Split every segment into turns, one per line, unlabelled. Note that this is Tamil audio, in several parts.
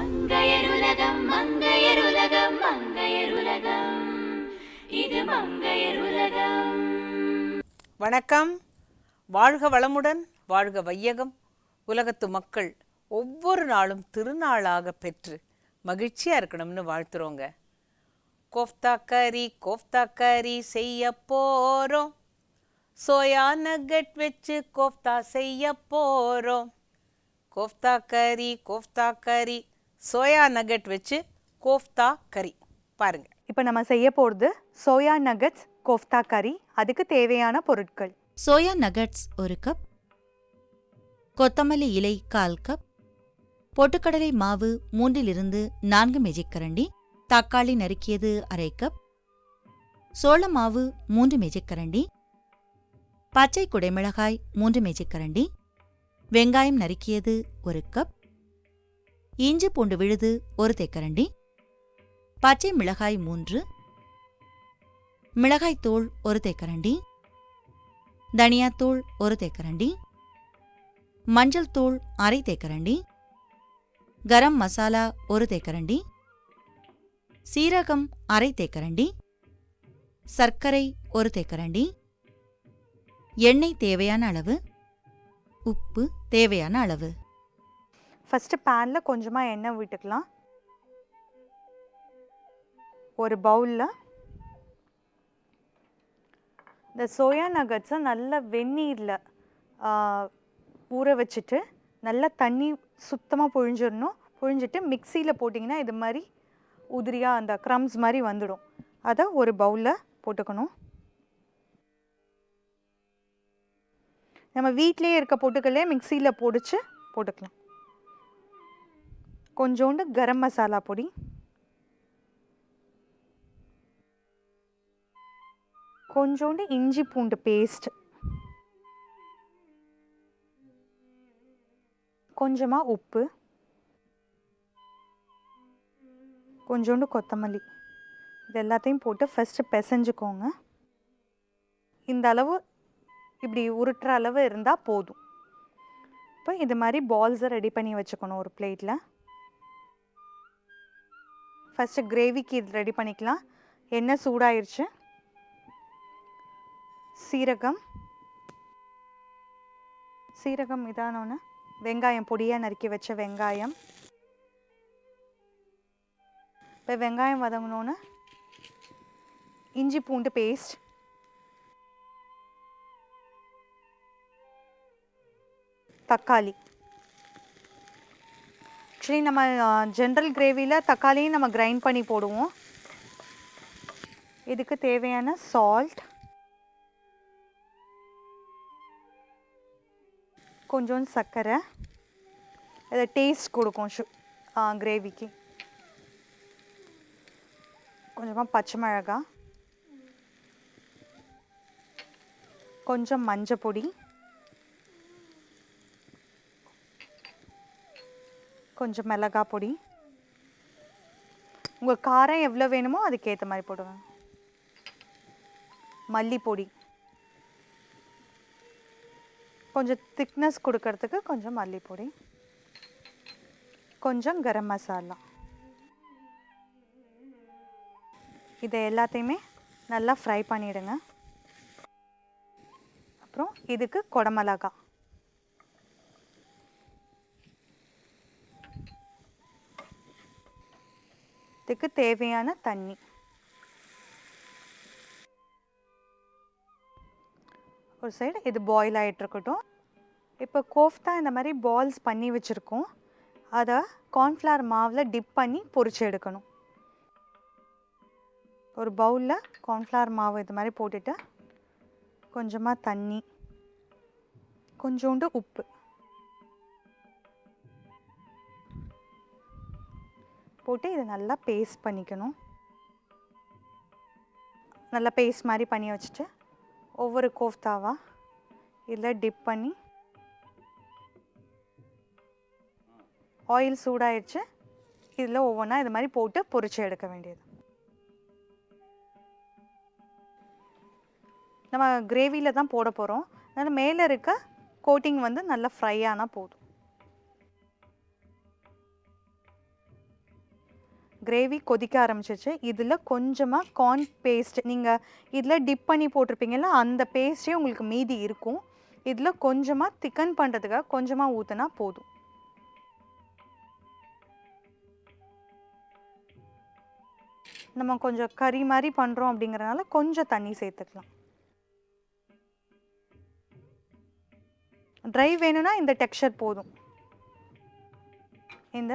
மங்கையருலகம் மங்கையருலகம் மங்கையருலகம் இது மங்கையருலகம்.
வணக்கம். வாழ்க வளமுடன், வாழ்க வையகம். உலகத்து மக்கள் ஒவ்வொரு நாளும் திருநாளாக பெற்று மகிழ்ச்சியாக இருக்கணும்னு வாழ்த்துறோங்க. கோஃப்தா கறி செய்ய போகிறோம், சோயா நகட் வச்சு கோஃப்தா செய்ய போகிறோம். கோஃப்தா கறி சோயா நகட் வச்சு கோஃப்தா கறி பாருங்க.
இப்போ நம்ம செய்ய போகிறது சோயா நகட்ஸ் கோஃப்தா கறி. அதுக்கு தேவையான பொருட்கள்:
சோயா நகட்ஸ் 1 கப், கொத்தமல்லி இலை 1/4 கப், பொட்டுக்கடலை மாவு 3 - 4 மேஜைக்கரண்டி, தக்காளி நறுக்கியது 1/2 கப், சோள மாவு 3 மேஜைக்கரண்டி, பச்சை குடைமிளகாய் 3 மேஜைக்கரண்டி, வெங்காயம் நறுக்கியது 1 கப், இஞ்சி பூண்டு விழுது 1 தேக்கரண்டி, பச்சை மிளகாய் 3, மிளகாய்த்தூள் 1 தேக்கரண்டி, தனியாத்தூள் 1 தேக்கரண்டி, மஞ்சள் தூள் 1/2 தேக்கரண்டி, கரம் மசாலா 1 தேக்கரண்டி, சீரகம் 1/2 தேக்கரண்டி, சர்க்கரை 1 தேக்கரண்டி, எண்ணெய் தேவையான அளவு, உப்பு தேவையான அளவு.
ஃபஸ்ட்டு பேனில் கொஞ்சமாக எண்ணெய் விட்டுக்கலாம். ஒரு பவுலில் இந்த சோயா நகட்ஸை நல்லா வெந்நீரில் ஊற வச்சுட்டு நல்லா தண்ணி சுத்தமாக புழிஞ்சிட்டு மிக்சியில் போட்டிங்கன்னா இது மாதிரி உதிரியாக அந்த க்ரம்ஸ் மாதிரி வந்துடும். அதை ஒரு பவுலில் போட்டுக்கணும். நம்ம வீட்டிலேயே இருக்க பொட்டுக்கல்லே மிக்சியில் பொடிச்சு போட்டுக்கலாம். கொஞ்சோண்டு கரம் மசாலா பொடி, கொஞ்சோண்டு இஞ்சி பூண்டு பேஸ்ட், கொஞ்சமாக உப்பு, கொஞ்சோண்டு கொத்தமல்லி, இது எல்லாத்தையும் போட்டு ஃபஸ்ட்டு பிசைஞ்சுக்கோங்க. இந்த அளவு இப்படி உருட்டுற அளவு இருந்தால் போதும். இப்போ இது மாதிரி பால்ஸை ரெடி பண்ணி வச்சுக்கணும் ஒரு பிளேட்டில். ஃபஸ்ட்டு கிரேவிக்கு இது ரெடி பண்ணிக்கலாம். எண்ணெய் சூடாயிருச்சு. சீரகம் இதானோன்னு வெங்காயம், பொடியாக நறுக்கி வச்ச வெங்காயம். இப்போ வெங்காயம் வதங்கினோன்னு இஞ்சி பூண்டு பேஸ்ட், தக்காளி. ஆக்சுவலி நம்ம ஜென்ரல் கிரேவியில் தக்காளியும் நம்ம கிரைண்ட் பண்ணி போடுவோம். இதுக்கு தேவையான சால்ட், கொஞ்சோண்டு சர்க்கரை, இதை டேஸ்ட் கொடுக்கும் கிரேவிக்கு. கொஞ்சமாக பச்சை மிளகாய், கொஞ்சம் மஞ்சள் பொடி, கொஞ்சம் மிளகாய் பொடி. உங்கள் காரம் எவ்வளோ வேணுமோ அதுக்கேற்ற மாதிரி போடுவேன். மல்லிப்பொடி, கொஞ்சம் திக்னஸ் கொடுக்கறதுக்கு கொஞ்சம் மல்லிப்பொடி, கொஞ்சம் கரம் மசாலா. இதை எல்லாத்தையுமே நல்லா ஃப்ரை பண்ணிவிடுங்க. அப்புறம் இதுக்கு குடமிளகாய், இதுக்கு தேவையான தண்ணி. ஒரு சைடு இது பாயில் ஆகிட்டுருக்கட்டும். இப்போ கோஃப்தா இந்த மாதிரி பால்ஸ் பண்ணி வச்சுருக்கோம். அதை கார்ன்ஃப்ளவர் மாவில் டிப் பண்ணி பொரிச்சு எடுக்கணும். ஒரு பவுலில் கார்ன்ஃப்ளவர் மாவு இது மாதிரி போட்டுட்டு கொஞ்சமாக தண்ணி, கொஞ்சோண்டு உப்பு, போட்டு இதை நல்லா பேஸ்ட் பண்ணிக்கணும். நல்லா பேஸ்ட் மாதிரி பண்ணி வச்சுட்டு ஒவ்வொரு கோஃப்தாவாக இதில் டிப் பண்ணி, ஆயில் சூடாயிடுச்சு, இதில் ஒவ்வொன்றா இது மாதிரி போட்டு பொரிச்சு எடுக்க வேண்டியது. நம்ம கிரேவியில் தான் போட போகிறோம். அதனால் மேலே இருக்க கோட்டிங் வந்து நல்லா ஃப்ரை ஆனால் போதும். கிரேவி கொதிக்க ஆரம்பிச்சிச்சு. இதில் கொஞ்சமாக கார்ன் பேஸ்ட், நீங்கள் இதில் டிப் பண்ணி போட்டிருப்பீங்கல்ல, அந்த பேஸ்ட்டே உங்களுக்கு மீதி இருக்கும். இதில் கொஞ்சமாக திக்கன் பண்ணுறதுக்காக கொஞ்சமாக ஊற்றினா போதும். நம்ம கொஞ்சம் கறி மாதிரி பண்ணுறோம் அப்படிங்கிறனால கொஞ்சம் தண்ணி சேர்த்துக்கலாம். ட்ரை வேணும்னா இந்த டெக்ஸ்சர் போதும். இந்த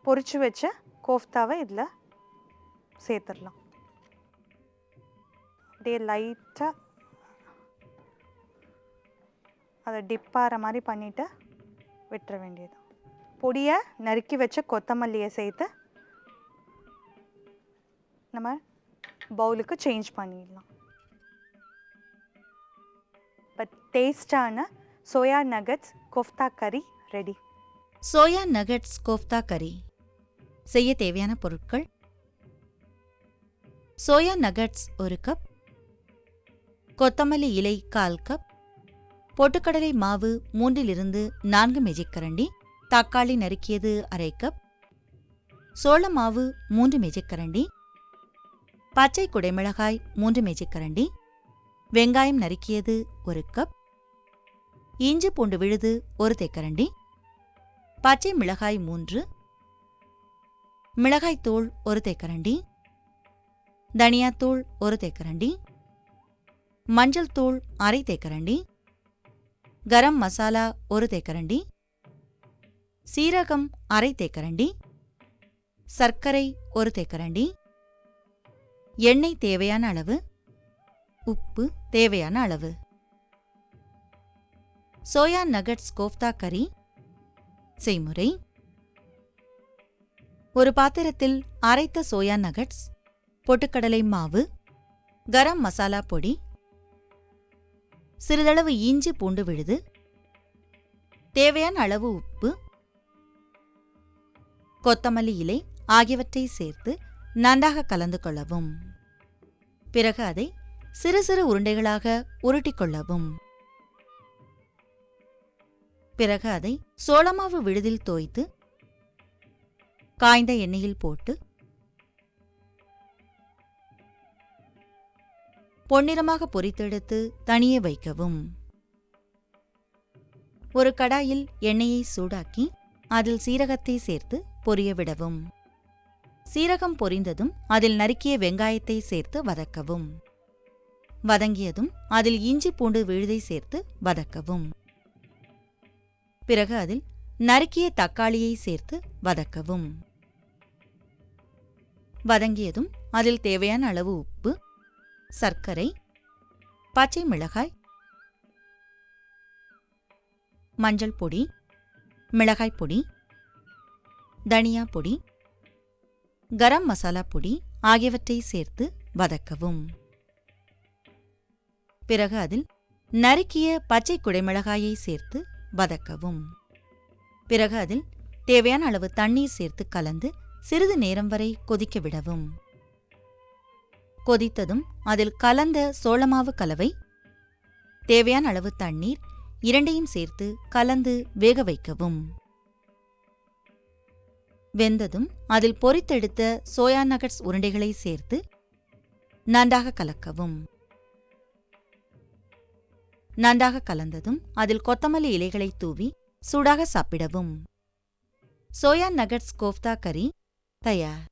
பொரிச்சு வச்ச கோஃப்தாவை இதில் சேர்த்துடலாம். அப்படியே லைட்டாக அதை டிப்பாகிற மாதிரி பண்ணிவிட்டு விட்டுற வேண்டியது. பொடியை நறுக்கி வச்ச கொத்தமல்லியை சேர்த்து நம்ம பவுலுக்கு சேஞ்ச் பண்ணிடலாம். இப்போ டேஸ்டான சோயா நகட்ஸ் கோஃப்தா கறி ரெடி.
சோயா நகட்ஸ் கோஃப்தா கறி செய்ய தேவையான பொருட்கள்: சோயா நகட்ஸ் 1 கப், கொத்தமல்லி இலை 1/4 கப், பொட்டுக்கடலை மாவு 3-4 மேஜைக்கரண்டி, தக்காளி நறுக்கியது 1/2 கப், சோள மாவு 3 மேஜைக்கரண்டி, பச்சை குடைமிளகாய் 3 மேஜைக்கரண்டி, வெங்காயம் நறுக்கியது 1 கப், இஞ்சி பூண்டு விழுது 1 தேக்கரண்டி, பச்சை மிளகாய் 3, மிளகாய்த்தூள் 1 தேக்கரண்டி, தனியாத்தூள் 1 தேக்கரண்டி, மஞ்சள் தூள் 1/2 தேக்கரண்டி, கரம் மசாலா 1 தேக்கரண்டி, சீரகம் 1/2 தேக்கரண்டி, சர்க்கரை 1 தேக்கரண்டி, எண்ணெய் தேவையான அளவு, உப்பு தேவையான அளவு. சோயா நகட்ஸ் கோஃப்தா கறி செய்முறை: ஒரு பாத்திரத்தில் அரைத்த சோயா நகட்ஸ், பொட்டுக்கடலை மாவு, கரம் மசாலா பொடி, சிறிதளவு இஞ்சி பூண்டு விழுது, தேவையான அளவு உப்பு, கொத்தமல்லி இலை ஆகியவற்றை சேர்த்து நன்றாக கலந்து கொள்ளவும். பிறகு அதை சிறு சிறு உருண்டைகளாக உருட்டிக் கொள்ளவும். பிறகு அதை சோளமாவு விழுதில் தோய்த்து காய்ந்த எண்ணெயில் போட்டு பொன்னிறமாக பொரித்தெடுத்து தனியே வைக்கவும். ஒரு கடாயில் எண்ணெயை சூடாக்கி அதில் சீரகத்தை சேர்த்து பொரிய விடவும். சீரகம் பொரிந்ததும் அதில் நறுக்கிய வெங்காயத்தை சேர்த்து வதக்கவும். வதங்கியதும் அதில் இஞ்சி பூண்டு விழுதை சேர்த்து வதக்கவும். பிறகு அதில் நறுக்கிய தக்காளியை சேர்த்து வதக்கவும். வதங்கியதும் அதில் தேவையான அளவு உப்பு, சர்க்கரை, பச்சை மிளகாய், மஞ்சள் பொடி, மிளகாய் பொடி, தனியா பொடி, கரம் மசாலா பொடி ஆகியவற்றை சேர்த்து வதக்கவும். பிறகு அதில் நறுக்கிய பச்சை குடைமிளகாயை சேர்த்து வதக்கவும். பிறகு அதில் தேவையான அளவு தண்ணீர் சேர்த்து கலந்து சிறிது நேரம் வரை கொதிக்க விடவும். கொதித்ததும் அதில் கலந்த சோளமாவு கலவை, தேவையான அளவு தண்ணீர் இரண்டையும் சேர்த்து கலந்து வேக வைக்கவும். வெந்ததும் அதில் பொரித்தெடுத்த சோயா நகட்ஸ் உருண்டைகளை சேர்த்து நன்றாக கலக்கவும். நன்றாக கலந்ததும் அதில் கொத்தமல்லி இலைகளை தூவி சூடாக சாப்பிடவும். சோயா நகட்ஸ் கோஃப்தா கறி தயார்.